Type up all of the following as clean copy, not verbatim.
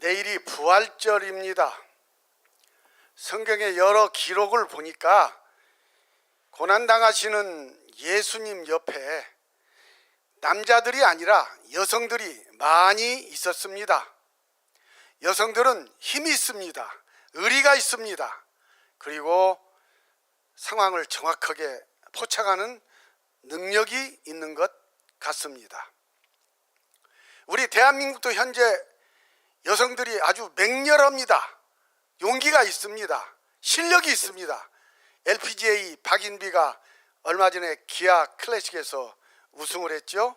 내일이 부활절입니다. 성경의 여러 기록을 보니까 고난당하시는 예수님 옆에 남자들이 아니라 여성들이 많이 있었습니다. 여성들은 힘이 있습니다. 의리가 있습니다. 그리고 상황을 정확하게 포착하는 능력이 있는 것 같습니다. 우리 대한민국도 현재 여성들이 아주 맹렬합니다. 용기가 있습니다. 실력이 있습니다. LPGA 박인비가 얼마 전에 기아 클래식에서 우승을 했죠.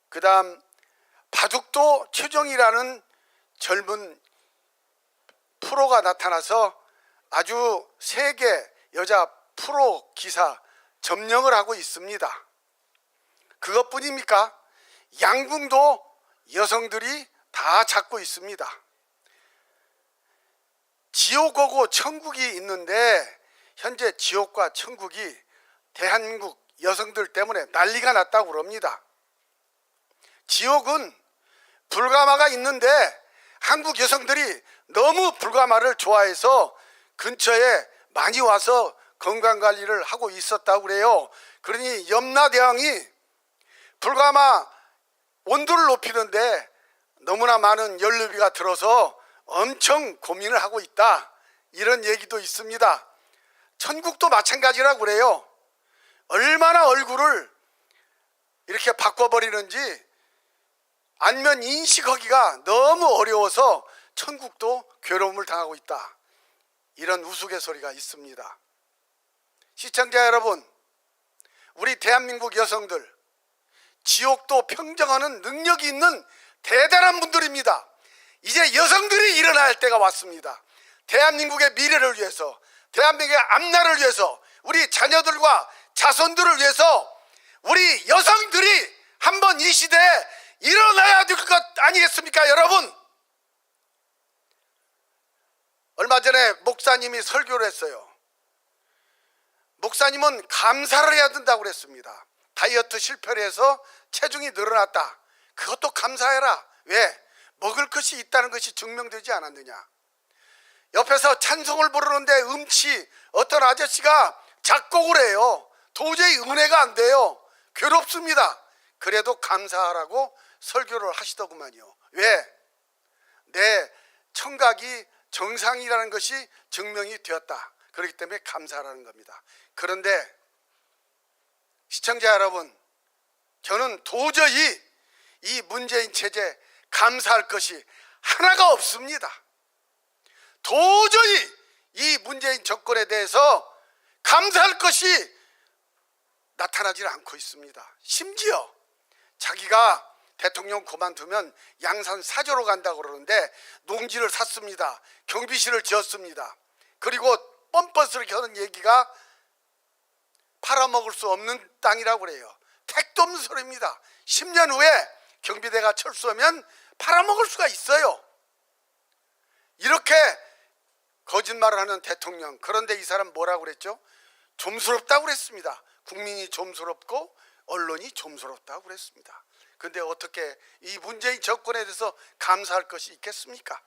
그 다음 바둑도 최정이라는 젊은 프로가 나타나서 아주 세계 여자 프로 기사 점령을 하고 있습니다. 그것뿐입니까? 양궁도 여성들이 다 잡고 있습니다. 지옥하고 천국이 있는데 현재 지옥과 천국이 대한민국 여성들 때문에 난리가 났다고 그럽니다. 지옥은 불가마가 있는데 한국 여성들이 너무 불가마를 좋아해서 근처에 많이 와서 건강관리를 하고 있었다고 그래요. 그러니 염라대왕이 불가마 온도를 높이는데 너무나 많은 연료비가 들어서 엄청 고민을 하고 있다, 이런 얘기도 있습니다. 천국도 마찬가지라고 그래요. 얼마나 얼굴을 이렇게 바꿔버리는지 안면 인식하기가 너무 어려워서 천국도 괴로움을 당하고 있다, 이런 우스갯소리가 있습니다. 시청자 여러분, 우리 대한민국 여성들 지옥도 평정하는 능력이 있는 대단한 분들입니다. 이제 여성들이 일어나야 할 때가 왔습니다. 대한민국의 미래를 위해서, 대한민국의 앞날을 위해서, 우리 자녀들과 자손들을 위해서 우리 여성들이 한번 이 시대에 일어나야 될 것 아니겠습니까 여러분? 얼마 전에 목사님이 설교를 했어요. 목사님은 감사를 해야 된다고 그랬습니다. 다이어트 실패를 해서 체중이 늘어났다. 그것도 감사해라. 왜? 먹을 것이 있다는 것이 증명되지 않았느냐. 옆에서 찬송을 부르는데 어떤 아저씨가 작곡을 해요. 도저히 은혜가 안 돼요. 괴롭습니다. 그래도 감사하라고 설교를 하시더구만요. 왜? 내 청각이 정상이라는 것이 증명이 되었다. 그렇기 때문에 감사하라는 겁니다. 그런데 시청자 여러분, 저는 도저히 이 문재인 체제 감사할 것이 하나가 없습니다. 도저히 이 문재인 정권에 대해서 감사할 것이 나타나지 않고 있습니다. 심지어 자기가 대통령 그만두면 양산 사저로 간다고 그러는데 농지를 샀습니다. 경비실을 지었습니다. 그리고 뻔뻔스럽게 하는 얘기가 팔아먹을 수 없는 땅이라고 그래요. 택도 없는 소리입니다. 10년 후에 경비대가 철수하면 팔아먹을 수가 있어요. 이렇게 거짓말을 하는 대통령, 그런데 이 사람 뭐라고 그랬죠? 좀스럽다고 그랬습니다. 국민이 좀스럽고 언론이 좀스럽다고 그랬습니다. 그런데 어떻게 이 문재인 정권에 대해서 감사할 것이 있겠습니까?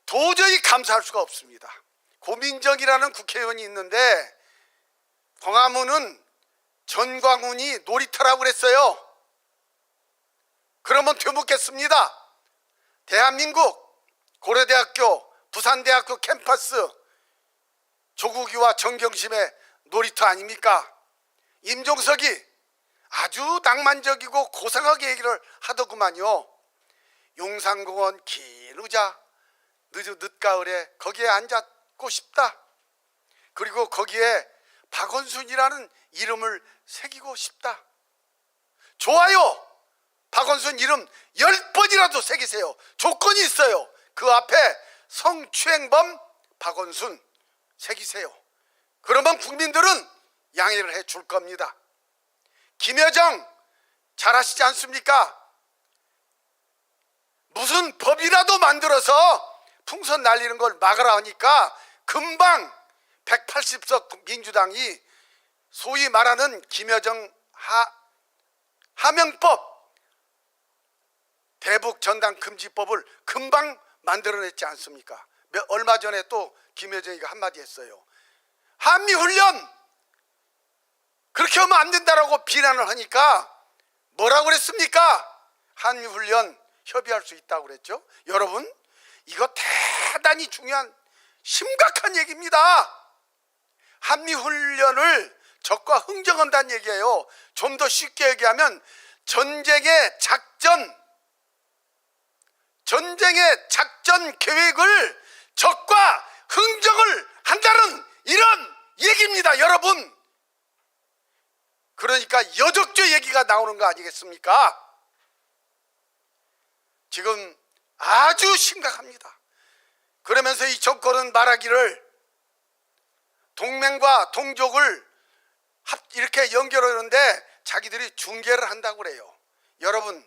도저히 감사할 수가 없습니다. 고민정이라는 국회의원이 있는데 광화문은 전광훈이 놀이터라고 그랬어요. 그러면 되묻겠습니다. 대한민국 고려대학교, 부산대학교 캠퍼스 조국이와 정경심의 놀이터 아닙니까? 임종석이 아주 낭만적이고 고상하게 얘기를 하더구만요. 용산공원 긴 의자, 늦가을에 거기에 앉았고 싶다. 그리고 거기에 박원순이라는 이름을 새기고 싶다. 좋아요. 박원순 이름 10번이라도 새기세요. 조건이 있어요. 그 앞에 성추행범 박원순 새기세요. 그러면 국민들은 양해를 해줄 겁니다. 김여정 잘 아시지 않습니까? 무슨 법이라도 만들어서 풍선 날리는 걸 막으라 하니까 금방 180석 민주당이 소위 말하는 김여정 하명법 대북 전단 금지법을 금방 만들어냈지 않습니까? 얼마 전에 또 김여정이가 한마디 했어요. 한미훈련 그렇게 하면 안 된다라고 비난을 하니까 뭐라고 그랬습니까? 한미훈련 협의할 수 있다고 그랬죠. 여러분, 이거 대단히 중요한 심각한 얘기입니다. 한미훈련을 적과 흥정한다는 얘기예요. 좀 더 쉽게 얘기하면 전쟁의 작전 계획을 적과 흥정을 한다는 이런 얘기입니다, 여러분. 그러니까 여적죄 얘기가 나오는 거 아니겠습니까? 지금 아주 심각합니다. 그러면서 이 정권은 말하기를 동맹과 동족을 이렇게 연결하는데 자기들이 중계를 한다고 그래요. 여러분,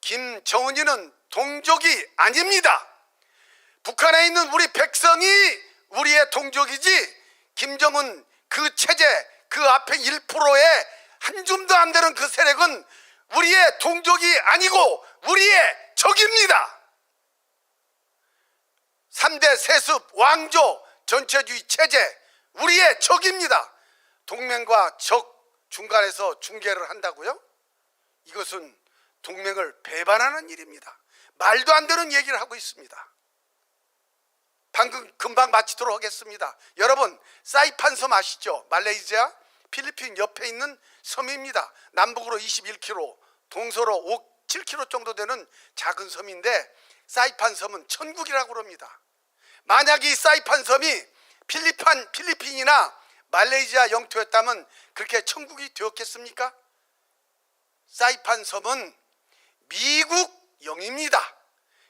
김정은이는 동족이 아닙니다. 북한에 있는 우리 백성이 우리의 동족이지, 김정은 그 체제, 그 앞에 1%의 한 줌도 안 되는 그 세력은 우리의 동족이 아니고 우리의 적입니다. 3대 세습 왕조 전체주의 체제, 우리의 적입니다. 동맹과 적 중간에서 중계를 한다고요? 이것은 동맹을 배반하는 일입니다. 말도 안 되는 얘기를 하고 있습니다. 금방 마치도록 하겠습니다. 여러분, 사이판 섬 아시죠? 말레이시아, 필리핀 옆에 있는 섬입니다. 남북으로 21km, 동서로 7km 정도 되는 작은 섬인데 사이판 섬은 천국이라고 그럽니다. 만약 이 사이판 섬이 필리핀이나 말레이시아 영토였다면 그렇게 천국이 되었겠습니까? 사이판 섬은 미국 영입니다.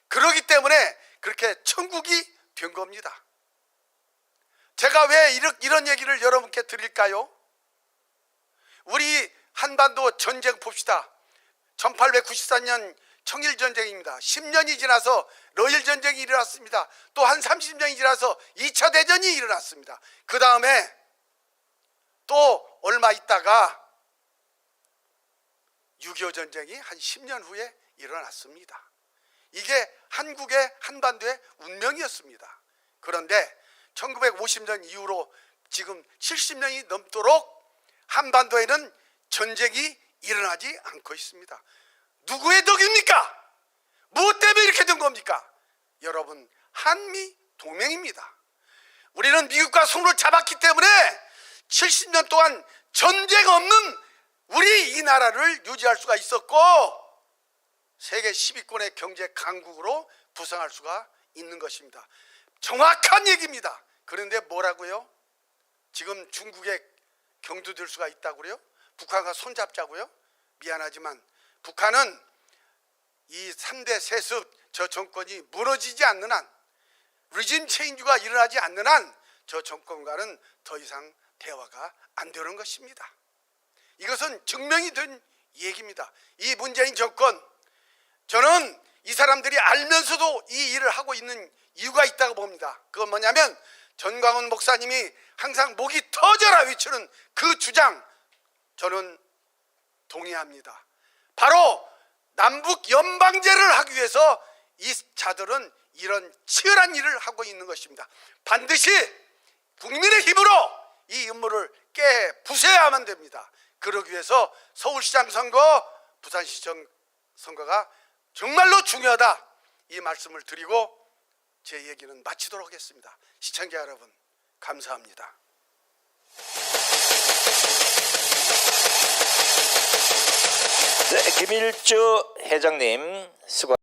그렇기 때문에 그렇게 천국이 된 겁니다. 제가 왜 이런 얘기를 여러분께 드릴까요? 우리 한반도 전쟁 봅시다. 1894년 청일전쟁입니다. 10년이 지나서 러일전쟁이 일어났습니다. 또 한 30년이 지나서 2차 대전이 일어났습니다. 그 다음에 또 얼마 있다가 6.25 전쟁이 한 10년 후에 일어났습니다. 이게 한국의 한반도의 운명이었습니다. 그런데 1950년 이후로 지금 70년이 넘도록 한반도에는 전쟁이 일어나지 않고 있습니다. 누구의 덕입니까? 무엇 때문에 이렇게 된 겁니까? 여러분, 한미 동맹입니다. 우리는 미국과 손을 잡았기 때문에 70년 동안 전쟁 없는 우리 이 나라를 유지할 수가 있었고 세계 10위권의 경제 강국으로 부상할 수가 있는 것입니다. 정확한 얘기입니다. 그런데 뭐라고요? 지금 중국에 경두될 수가 있다고요? 북한과 손잡자고요? 미안하지만 북한은 이 3대 세습 저 정권이 무너지지 않는 한, 리짐 체인지가 일어나지 않는 한 저 정권과는 더 이상 대화가 안 되는 것입니다. 이것은 증명이 된 얘기입니다. 이 문재인 정권, 저는 이 사람들이 알면서도 이 일을 하고 있는 이유가 있다고 봅니다. 그건 뭐냐면 전광훈 목사님이 항상 목이 터져라 외치는 그 주장, 저는 동의합니다. 바로 남북 연방제를 하기 위해서 이 자들은 이런 치열한 일을 하고 있는 것입니다. 반드시 국민의 힘으로 이 음모를 깨부숴야만 됩니다. 그러기 위해서 서울시장 선거, 부산시청 선거가 정말로 중요하다, 이 말씀을 드리고 제 얘기는 마치도록 하겠습니다. 시청자 여러분, 감사합니다. 네, 김일주 회장님 수고.